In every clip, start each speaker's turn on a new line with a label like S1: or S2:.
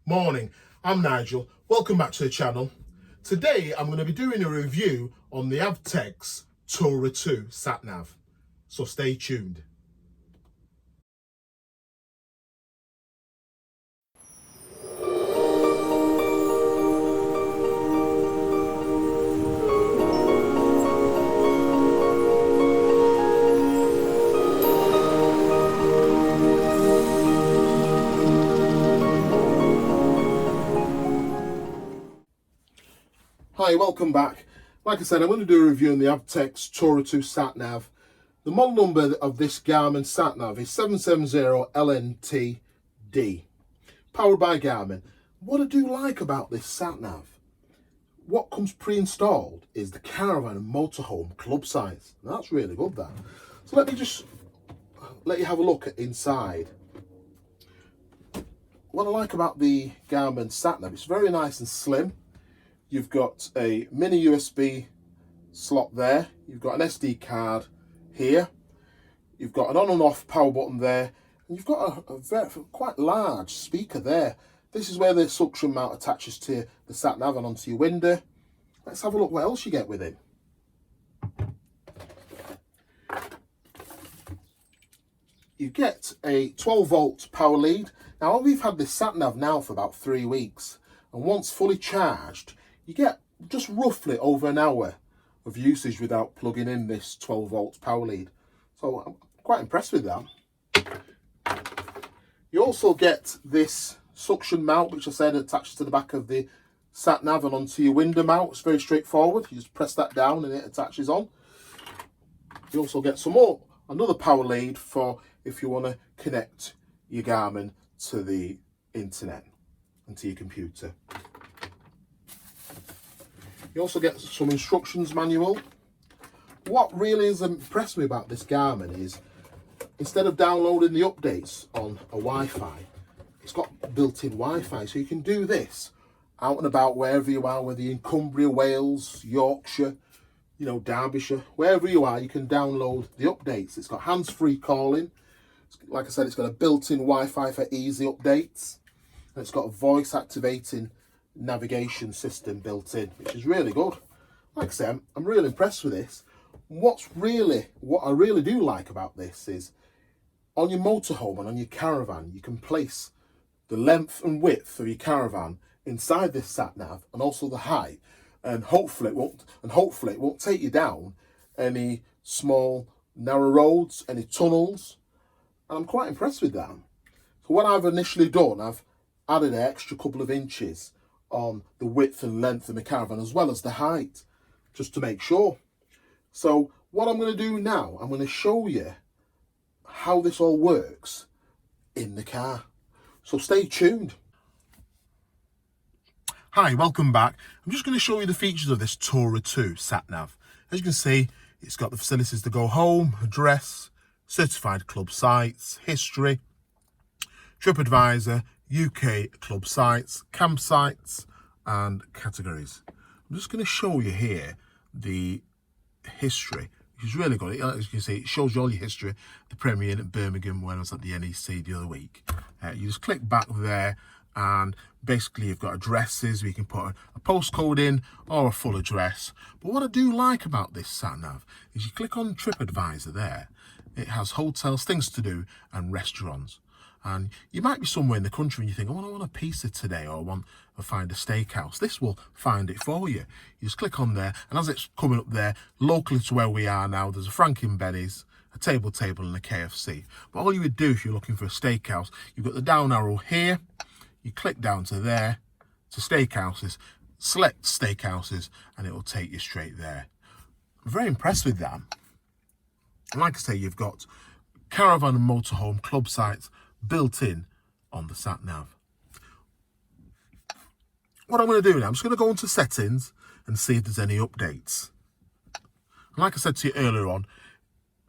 S1: Morning, I'm Nigel. Welcome back to the channel. Today I'm going to be doing a review on the Avtex Tourer 2 Sat Nav. So stay tuned. Hi, welcome back. Like I said, I'm going to do a review on the Avtex Tourer 2 Sat Nav. The model number of this Garmin Sat Nav is 770LNTD, powered by Garmin. What I do like about this Sat Nav, what comes pre-installed is the Caravan and Motorhome Club size. That's really good, that. So let me just let you have a look at inside. What I like about the Garmin Sat Nav, it's very nice and slim. You've got a mini USB slot there. You've got an SD card here. You've got an on and off power button there. And you've got a very, quite large speaker there. This is where the suction mount attaches to the sat nav and onto your window. Let's have a look what else you get with it. You get a 12 volt power lead. Now we've had this sat nav now for about 3 weeks. And once fully charged, you get just roughly over an hour of usage without plugging in this 12 volt power lead. So I'm quite impressed with that. You also get this suction mount, which I said attaches to the back of the sat nav and onto your window mount. It's very straightforward. You just press that down and it attaches on. You also get another power lead for if you want to connect your Garmin to the internet and to your computer. You also get some instructions manual. What really has impressed me about this Garmin is, instead of downloading the updates on a Wi-Fi, it's got built-in Wi-Fi, so you can do this out and about wherever you are, whether you're in Cumbria, Wales, Yorkshire, Derbyshire, wherever you are, you can download the updates. It's got hands-free calling. Like I said, it's got a built-in Wi-Fi for easy updates. And it's got a voice-activating navigation system built in, which is really good. Like I said, I'm really impressed with this. What I really do like about this is, on your motorhome and on your caravan, you can place the length and width of your caravan inside this sat nav, and also the height, and hopefully it won't take you down any small narrow roads, any tunnels, and I'm quite impressed with that. So what I've initially done, I've added an extra couple of inches on the width and length of my caravan, as well as the height, just to make sure. So what I'm going to do now, I'm going to show you how this all works in the car. So stay tuned. Hi, welcome back. I'm just going to show you the features of this Tourer 2 Sat Nav. As you can see, it's got the facilities to go home, address, certified club sites, history, TripAdvisor, UK club sites, campsites and categories. I'm just going to show you here the history, which is really good. As you can see, it shows you all your history. The Premier Inn at Birmingham when I was at the NEC the other week. You just click back there and basically you've got addresses where you can put a postcode in or a full address. But what I do like about this sat nav is you click on TripAdvisor there. It has hotels, things to do and restaurants. And you might be somewhere in the country and you think, oh, I want a pizza today, or I want to find a steakhouse. This will find it for you. You just click on there, and as it's coming up there, locally to where we are now, there's a Frank & Benny's, a Table and a KFC. But all you would do if you're looking for a steakhouse, you've got the down arrow here, you click down to there, to steakhouses, select steakhouses, and it will take you straight there. I'm very impressed with that. And like I say, you've got Caravan and Motorhome Club sites built in on the sat nav. What I'm going to do now, I'm just going to go into settings and see if there's any updates. And like I said to you earlier on,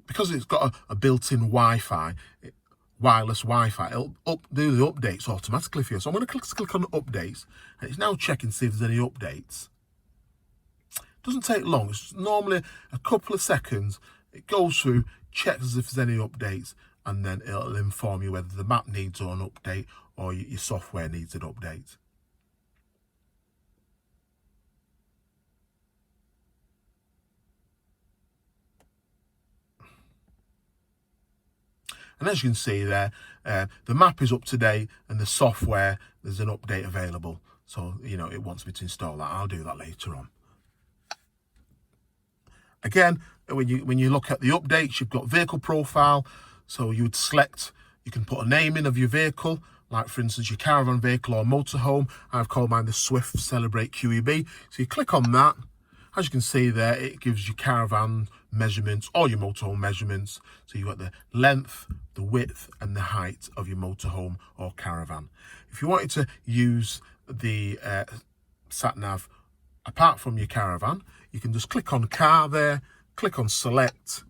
S1: because it's got a built-in Wi-Fi, wireless Wi-Fi, it'll do the updates automatically for you. So I'm going to click on updates, and it's now checking to see if there's any updates. It doesn't take long. It's normally a couple of seconds. It goes through, checks if there's any updates, and then it'll inform you whether the map needs an update or your software needs an update. And as you can see there, the map is up to date and the software, there's an update available. So, you know, it wants me to install that. I'll do that later on. Again, when you look at the updates, you've got vehicle profile. So you would select, you can put a name in of your vehicle, like for instance, your caravan vehicle or motorhome. I've called mine the Swift Celebrate QEB. So you click on that. As you can see there, it gives you caravan measurements or your motorhome measurements. So you've got the length, the width and the height of your motorhome or caravan. If you wanted to use the Sat Nav apart from your caravan, you can just click on car there, click on select,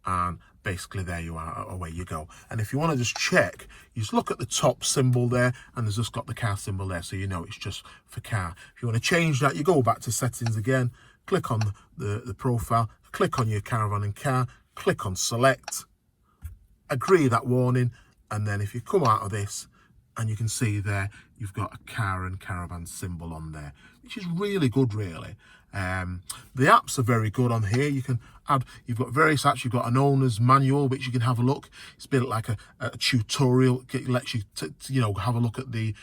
S1: and basically there you are, away you go. And if you want to just check, you just look at the top symbol there, and there's just got the car symbol there, so you know it's just for car. If you want to change that, you go back to settings again, click on the profile, click on your caravan and car, click on select, agree that warning, and then if you come out of this, and you can see there, you've got a car and caravan symbol on there, which is really good, really. The apps are very good on here. You can add, you've got various apps. You've got an owner's manual, which you can have a look. It's a bit like a tutorial. It lets you, you know, have a look at the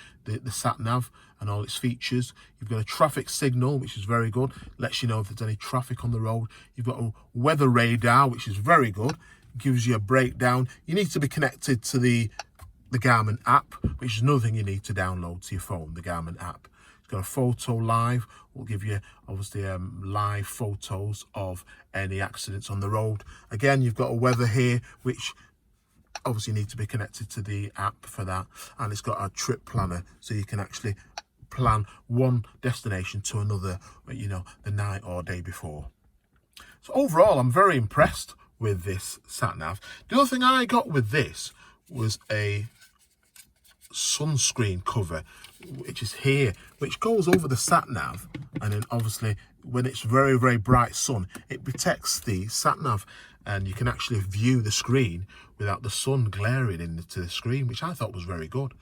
S1: Sat Nav and all its features. You've got a traffic signal, which is very good. Lets you know if there's any traffic on the road. You've got a weather radar, which is very good. Gives you a breakdown. You need to be connected to the Garmin app, which is another thing you need to download to your phone, the Garmin app. It's got a photo live, will give you obviously live photos of any accidents on the road. Again, you've got a weather here, which obviously need to be connected to the app for that. And it's got a trip planner, so you can actually plan one destination to another, you know, the night or day before. So overall, I'm very impressed with this Sat Nav. The other thing I got with this was a sunscreen cover, which is here, which goes over the Sat Nav, and then obviously when it's very, very bright sun, it protects the Sat Nav, and you can actually view the screen without the sun glaring into the screen, which I thought was very good.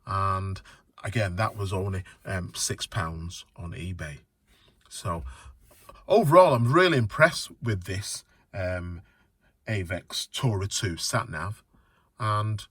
S1: And again, that was only £6 on eBay. So overall, I'm really impressed with this Avtex Tourer 2 Sat Nav, and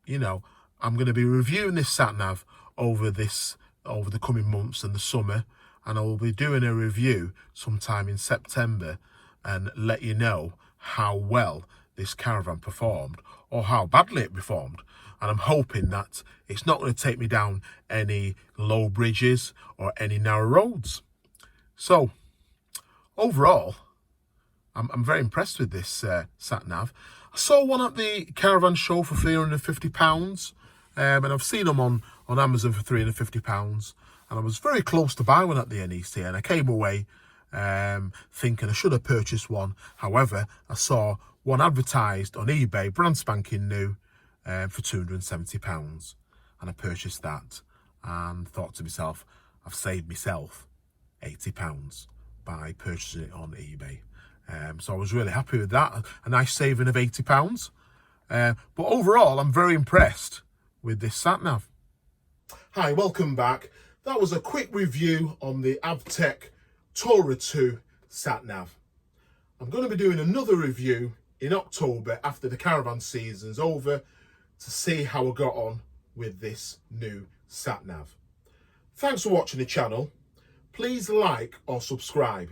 S1: you know, I'm going to be reviewing this Sat Nav over the coming months and the summer, and I will be doing a review sometime in September and let you know how well this caravan performed or how badly it performed. And I'm hoping that it's not going to take me down any low bridges or any narrow roads. So overall, I'm very impressed with this Sat Nav. I saw one at the caravan show for £350, and I've seen them on Amazon for £350, and I was very close to buy one at the NEC, and I came away thinking I should have purchased one. However, I saw one advertised on eBay, brand spanking new, for £270, and I purchased that and thought to myself, I've saved myself £80 by purchasing it on eBay. So I was really happy with that, a nice saving of £80. But overall, I'm very impressed with this Sat Nav. Hi, welcome back. That was a quick review on the Avtex Tourer 2 Sat Nav. I'm going to be doing another review in October after the caravan season's over to see how I got on with this new Sat Nav. Thanks for watching the channel. Please like or subscribe.